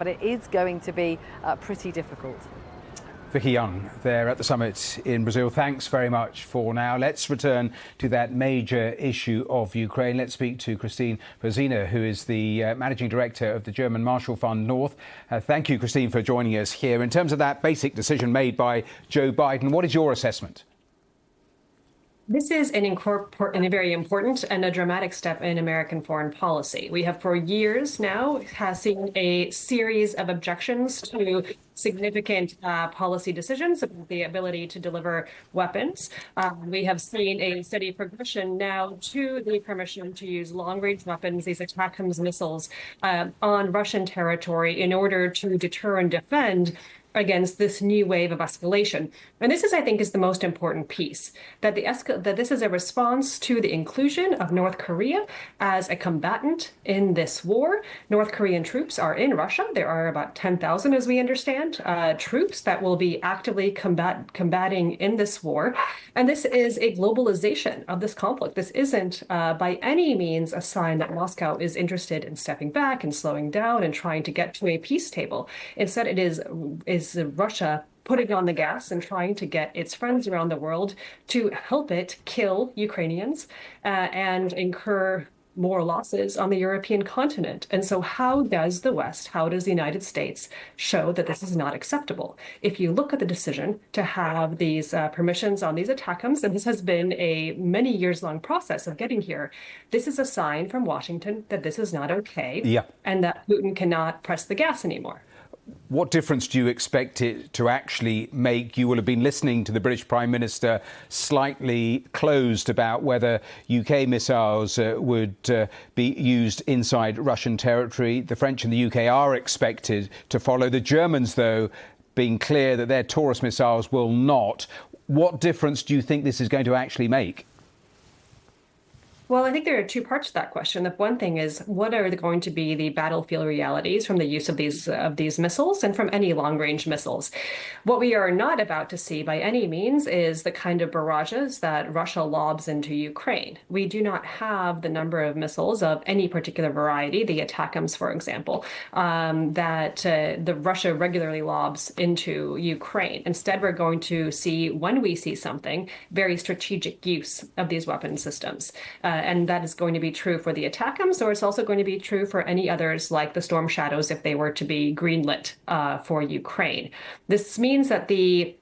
but it is going to be pretty difficult. Vicky Young there at the summit in Brazil. Thanks very much for now. Let's return to that major issue of Ukraine. Let's speak to Kristine Berzina, who is the Managing Director of the German Marshall Fund North. Thank you, Kristine, for joining us here. In terms of that basic decision made by Joe Biden, what is your assessment? This is a very important and a dramatic step in American foreign policy. We have for years now seen a series of objections to significant policy decisions about the ability to deliver weapons. We have seen a steady progression now to the permission to use long-range weapons, these ATACMS missiles, on Russian territory in order to deter and defend against this new wave of escalation. And this is, I think, is the most important piece, that this is a response to the inclusion of North Korea as a combatant in this war. North Korean troops are in Russia. There are about 10,000, as we understand, troops that will be actively combating in this war. And this is a globalization of this conflict. This isn't by any means a sign that Moscow is interested in stepping back and slowing down and trying to get to a peace table. Instead, it is Russia putting on the gas and trying to get its friends around the world to help it kill Ukrainians and incur more losses on the European continent. And so how does the West, how does the United States show that this is not acceptable? If you look at the decision to have these permissions on these ATACMS, and this has been a many years long process of getting here, this is a sign from Washington that this is not okay, and that Putin cannot press the gas anymore. What difference do you expect it to actually make? You will have been listening to the British Prime Minister slightly closed about whether UK missiles would be used inside Russian territory. The French and the UK are expected to follow. The Germans, though, being clear that their Taurus missiles will not. What difference do you think this is going to actually make? Well, I think there are two parts to that question. The one thing is, what are going to be the battlefield realities from the use of these missiles and from any long-range missiles? What we are not about to see by any means is the kind of barrages that Russia lobs into Ukraine. We do not have the number of missiles of any particular variety, the ATACMS, for example, that the Russia regularly lobs into Ukraine. Instead, we're going to see, when we see something, very strategic use of these weapon systems. And that is going to be true for the ATACMS, or it's also going to be true for any others like the Storm Shadows if they were to be greenlit for Ukraine. This means that the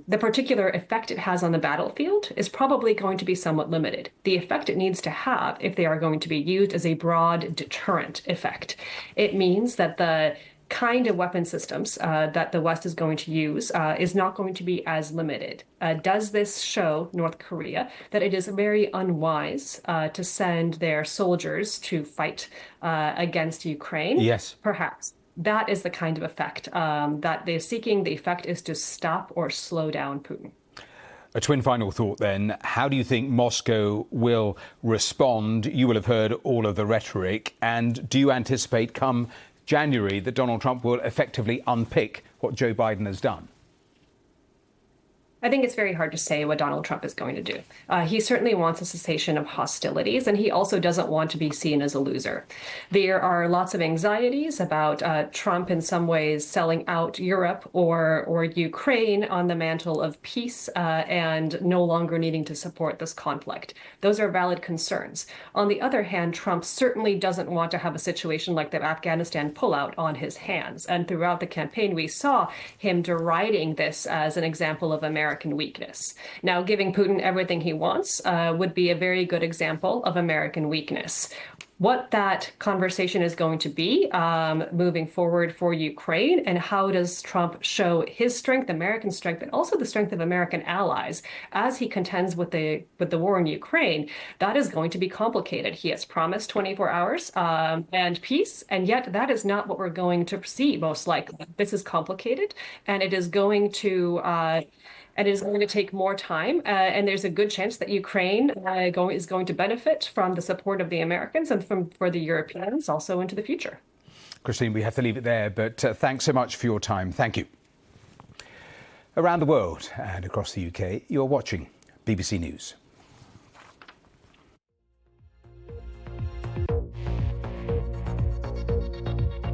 particular effect it has on the battlefield is probably going to be somewhat limited. The effect it needs to have, if they are going to be used, is a broad deterrent effect. It means that the kind of weapon systems that the West is going to use is not going to be as limited. Does this show North Korea that it is very unwise to send their soldiers to fight against Ukraine? Yes. Perhaps. That is the kind of effect that they're seeking. The effect is to stop or slow down Putin. A twin final thought then. How do you think Moscow will respond? You will have heard all of the rhetoric. And do you anticipate come January that Donald Trump will effectively unpick what Joe Biden has done? I think it's very hard to say what Donald Trump is going to do. He certainly wants a cessation of hostilities, and he also doesn't want to be seen as a loser. There are lots of anxieties about Trump in some ways selling out Europe or Ukraine on the mantle of peace and no longer needing to support this conflict. Those are valid concerns. On the other hand, Trump certainly doesn't want to have a situation like the Afghanistan pullout on his hands. And throughout the campaign, we saw him deriding this as an example of American weakness. Now, giving Putin everything he wants would be a very good example of American weakness. What that conversation is going to be moving forward for Ukraine, and how does Trump show his strength, American strength, but also the strength of American allies as he contends with the war in Ukraine, that is going to be complicated. He has promised 24 hours and peace, and yet that is not what we're going to see most likely. This is complicated, and it is going to take more time, and there's a good chance that Ukraine is going to benefit from the support of the Americans and for the Europeans also into the future. Kristine, we have to leave it there, but thanks so much for your time. Thank you. Around the world and across the UK, you're watching BBC News.